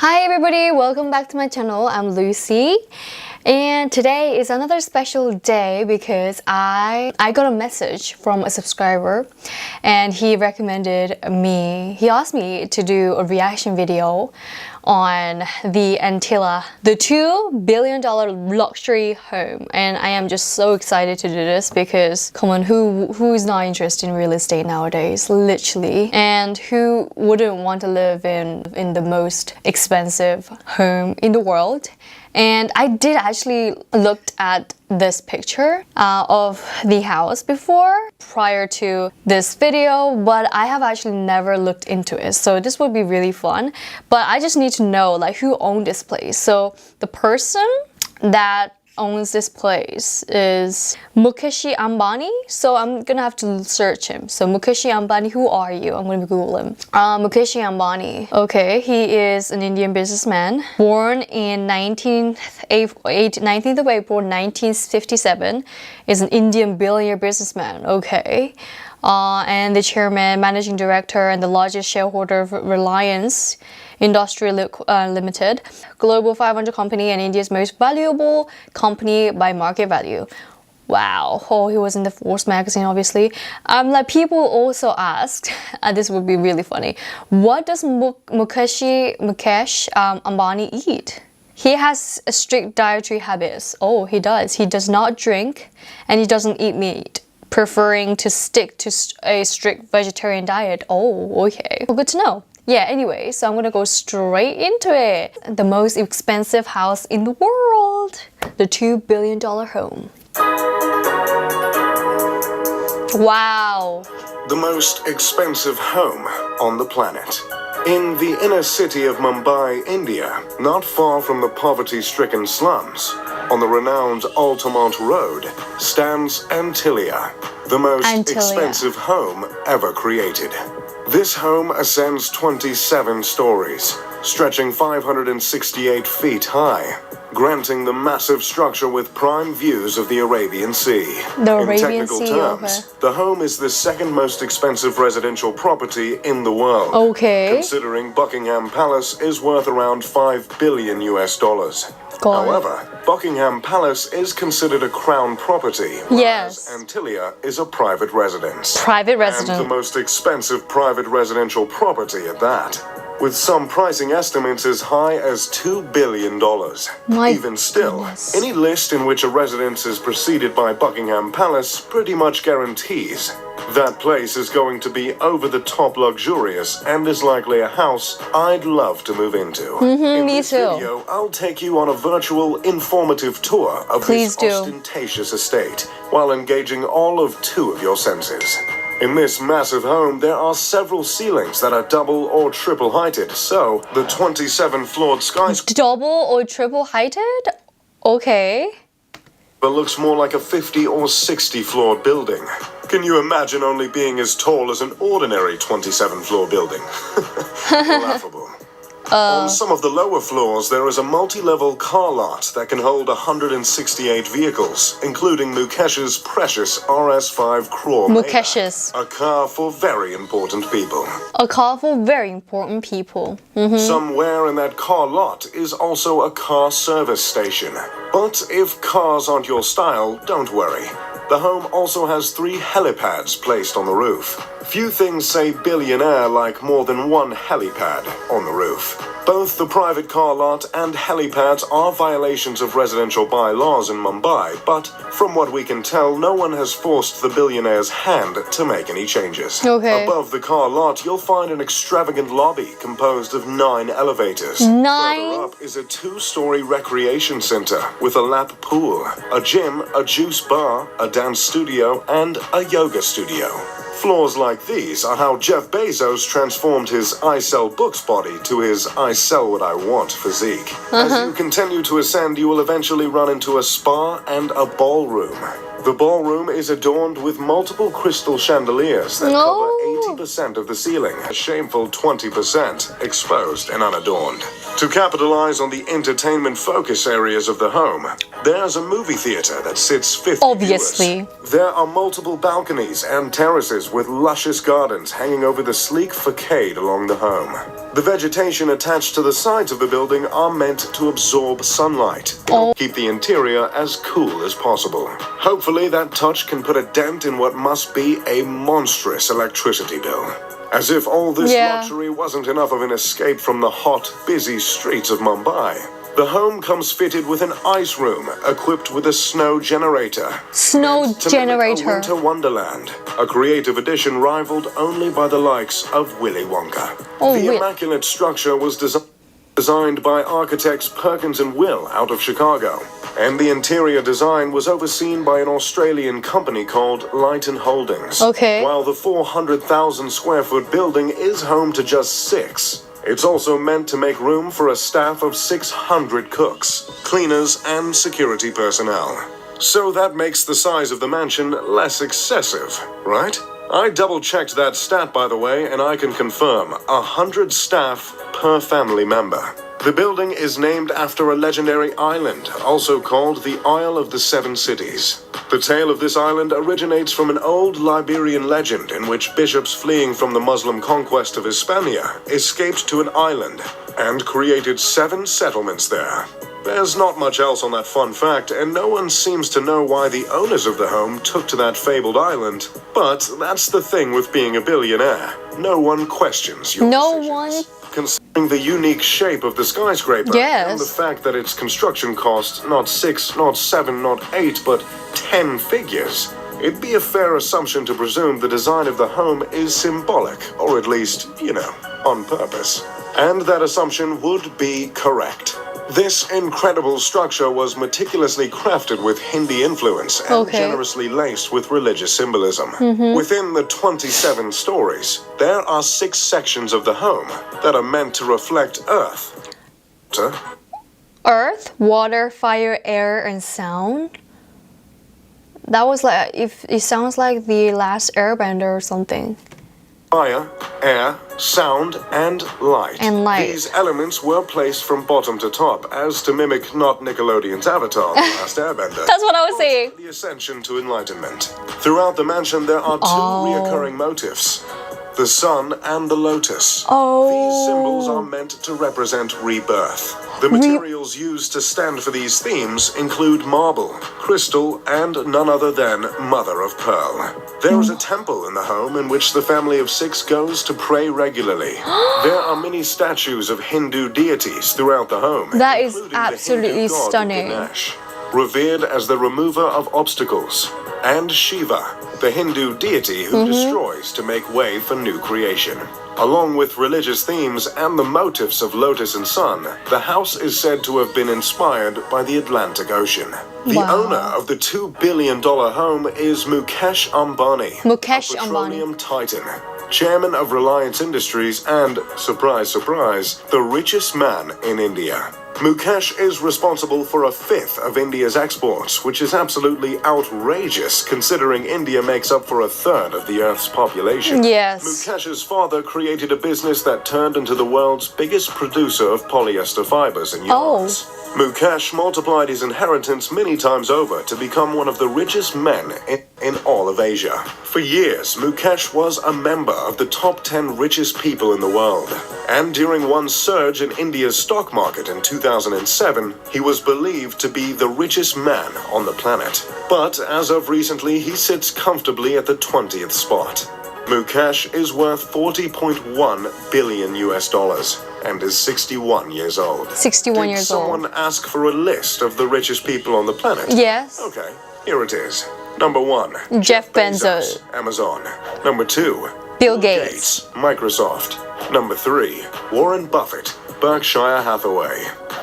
Hi everybody, welcome back to my channel. I'm Lucy and today is another special day because I got a message from a subscriber and he asked me to do a reaction video on the Antilla, the $2 billion luxury home, and I am just so excited to do this because come on, who is not interested in real estate nowadays, literally, and who wouldn't want to live in the most expensive home in the world? And I did actually looked at this picture of the house before prior to this video, but I have actually never looked into it, so this would be really fun. But I just need to know like who owned this place. So the person that owns this place is Mukesh Ambani, so I'm gonna have to search him. So Mukesh Ambani, who are you? I'm gonna Google him. Mukesh Ambani, okay, he is an Indian businessman born in 19th of April 1957, is an Indian billionaire businessman, okay. And the chairman, managing director, and the largest shareholder of Reliance Industrial Limited, Global 500 company and India's most valuable company by market value. Wow. Oh, he was in the Forbes magazine, obviously. Like people also asked, this would be really funny, what does Mukesh Ambani eat? He has a strict dietary habits. Oh, he does. He does not drink and he doesn't eat meat, preferring to stick to a strict vegetarian diet. Oh, okay. Well, good to know. Yeah, anyway, so I'm gonna go straight into it. The most expensive house in the world. The $2 billion home. Wow. The most expensive home on the planet. In the inner city of Mumbai, India, not far from the poverty-stricken slums, on the renowned Altamont Road, stands Antilla, the most expensive home ever created. This home ascends 27 stories, stretching 568 feet high, granting the massive structure with prime views of the Arabian Sea. In technical terms, the home is the second most expensive residential property in the world. Okay. Considering Buckingham Palace is worth around $5 billion US. However, Buckingham Palace is considered a crown property, whereas Antilla is a private residence. Private residence. And the most expensive private residential property at that, with some pricing estimates as high as $2 billion. Even still, any list in which a residence is preceded by Buckingham Palace pretty much guarantees that place is going to be over-the-top luxurious and is likely a house I'd love to move into. In this video, I'll take you on a virtual informative tour of this ostentatious estate while engaging all of 2 of your senses. In this massive home, there are several ceilings that are double or triple heighted, so the 27-floored skyscraper double or triple heighted? Okay. But looks more like a 50 or 60-floor building. Can you imagine only being as tall as an ordinary 27-floor building? Laughable. On some of the lower floors, there is a multi-level car lot that can hold 168 vehicles, including Mukesh's precious RS5 Crore. Mukesh's. A car for very important people. A car for very important people. Somewhere in that car lot is also a car service station. But if cars aren't your style, don't worry. The home also has 3 helipads placed on the roof. Few things say billionaire like more than one helipad on the roof. Both the private car lot and helipads are violations of residential bylaws in Mumbai, but from what we can tell, no one has forced the billionaire's hand to make any changes. Above the car lot, you'll find an extravagant lobby composed of 9 elevators. 9? Further up is a 2-story recreation center with a lap pool, a gym, a juice bar, a dance studio, and a yoga studio. Floors like these are how Jeff Bezos transformed his I sell books body to his I sell what I want physique. As you continue to ascend, you will eventually run into a spa and a ballroom. The ballroom is adorned with multiple crystal chandeliers that cover 80% of the ceiling, a shameful 20% exposed and unadorned. To capitalize on the entertainment focus areas of the home, there's a movie theater that sits 50 Obviously. viewers. There are multiple balconies and terraces with luscious gardens hanging over the sleek facade along the home. The vegetation attached to the sides of the building are meant to absorb sunlight, keep the interior as cool as possible. Hopefully that touch can put a dent in what must be a monstrous electricity bill. As if all this luxury wasn't enough of an escape from the hot, busy streets of Mumbai, the home comes fitted with an ice room equipped with a snow generator. Snow generator. A winter wonderland, a creative addition rivaled only by the likes of Willy Wonka. The immaculate structure was designed by architects Perkins and Will out of Chicago, and the interior design was overseen by an Australian company called Lighton Holdings. While the 400,000 square foot building is home to just 6, it's also meant to make room for a staff of 600 cooks, cleaners, and security personnel. So that makes the size of the mansion less excessive, right? I double-checked that stat, by the way, and I can confirm 100 staff per family member. The building is named after a legendary island, also called the Isle of the Seven Cities. The tale of this island originates from an old Liberian legend in which bishops fleeing from the Muslim conquest of Hispania escaped to an island and created 7 settlements there. There's not much else on that fun fact, and no one seems to know why the owners of the home took to that fabled island. But that's the thing with being a billionaire. No one questions your decisions. Considering the unique shape of the skyscraper and the fact that its construction cost not 6, not 7, not 8, but 10 figures, it'd be a fair assumption to presume the design of the home is symbolic, or at least, on purpose. And that assumption would be correct. This incredible structure was meticulously crafted with Hindi influence and generously laced with religious symbolism. Within the 27 stories, there are 6 sections of the home that are meant to reflect Earth. Earth, water, fire, air, and sound? That was like, if it sounds like the last Airbender or something. Fire, air, sound, and light. These elements were placed from bottom to top, as to mimic not Nickelodeon's Avatar, The Last Airbender. That's what I was saying. The ascension to enlightenment. Throughout the mansion, there are 2 reoccurring motifs: the sun and the lotus. These symbols are meant to represent rebirth. The materials used to stand for these themes include marble, crystal, and none other than mother of pearl. There is a temple in the home in which the family of 6 goes to pray regularly. There are many statues of Hindu deities throughout the home. That is absolutely stunning. Ganesh, revered as the remover of obstacles, and Shiva, the Hindu deity who destroys to make way for new creation. Along with religious themes and the motifs of lotus and sun, the house is said to have been inspired by the Atlantic Ocean. The owner of the $2 billion home is Mukesh Ambani, a petroleum titan, chairman of Reliance Industries and, surprise, surprise, the richest man in India. Mukesh is responsible for 1/5 of India's exports, which is absolutely outrageous considering India makes up for 1/3 of the Earth's population. Mukesh's father created a business that turned into the world's biggest producer of polyester fibers and yarns. Mukesh multiplied his inheritance many times over to become one of the richest men in all of Asia. For years, Mukesh was a member of the top 10 richest people in the world. And during one surge in India's stock market in 2007, he was believed to be the richest man on the planet. But as of recently, he sits comfortably at the 20th spot. Mukesh is worth $40.1 billion and is 61 years old. 61 years old. Did someone ask for a list of the richest people on the planet? Yes. Okay, here it is. Number 1, Jeff Bezos, Amazon. Number 2, Bill Gates, Microsoft. Number 3, Warren Buffett, Berkshire Hathaway.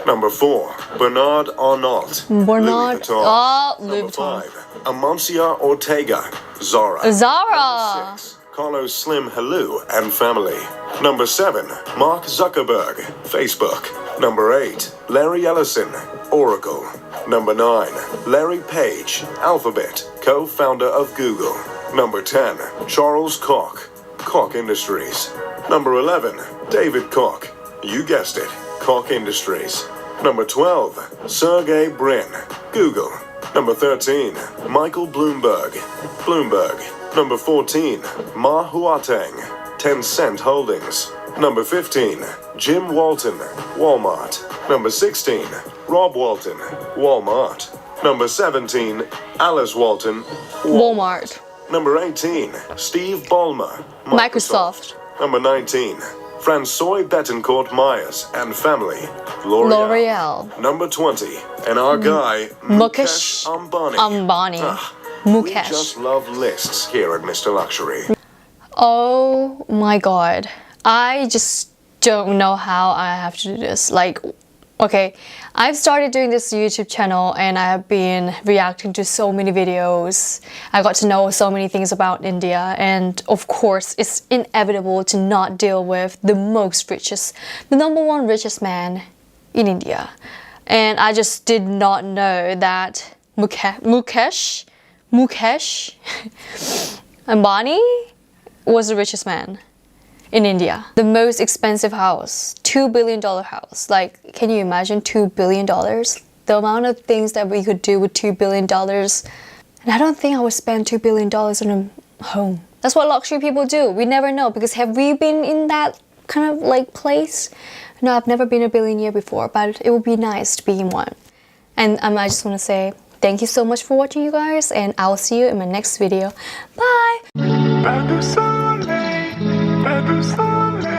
Number 4, Bernard Arnault, Louis Vuitton. Number 5, Amancio Ortega, Zara. Number 6, Carlos Slim Helou and family. Number 7, Mark Zuckerberg, Facebook. Number 8, Larry Ellison, Oracle. Number 9, Larry Page, Alphabet, co-founder of Google. Number 10, Charles Koch, Koch Industries. Number 11, David Koch, you guessed it, Koch Industries. Number 12, Sergey Brin, Google. Number 13, Michael Bloomberg, Bloomberg. Number 14, Ma Huateng, Tencent Holdings. Number 15, Jim Walton, Walmart. Number 16, Rob Walton, Walmart. Number 17, Alice Walton, Walmart. Number 18, Steve Ballmer, Microsoft. Number 19, François Bettencourt Myers and family, L'Oreal. Number 20, and our guy, Mukesh Ambani. We Mukesh. just love lists here at Mr. Luxury. Oh my god. I just don't know how I have to do this. Like, okay, I've started doing this YouTube channel and I have been reacting to so many videos. I got to know so many things about India, and of course it's inevitable to not deal with the number one richest man in India. And I just did not know that Mukesh Ambani was the richest man in India. The most expensive house, $2 billion house. Like, can you imagine $2 billion? The amount of things that we could do with $2 billion. And I don't think I would spend $2 billion on a home. That's what luxury people do. We never know, because have we been in that kind of like place? No, I've never been a billionaire before, but it would be nice to be in one. And I just want to say thank you so much for watching, you guys, and I will see you in my next video. Bye!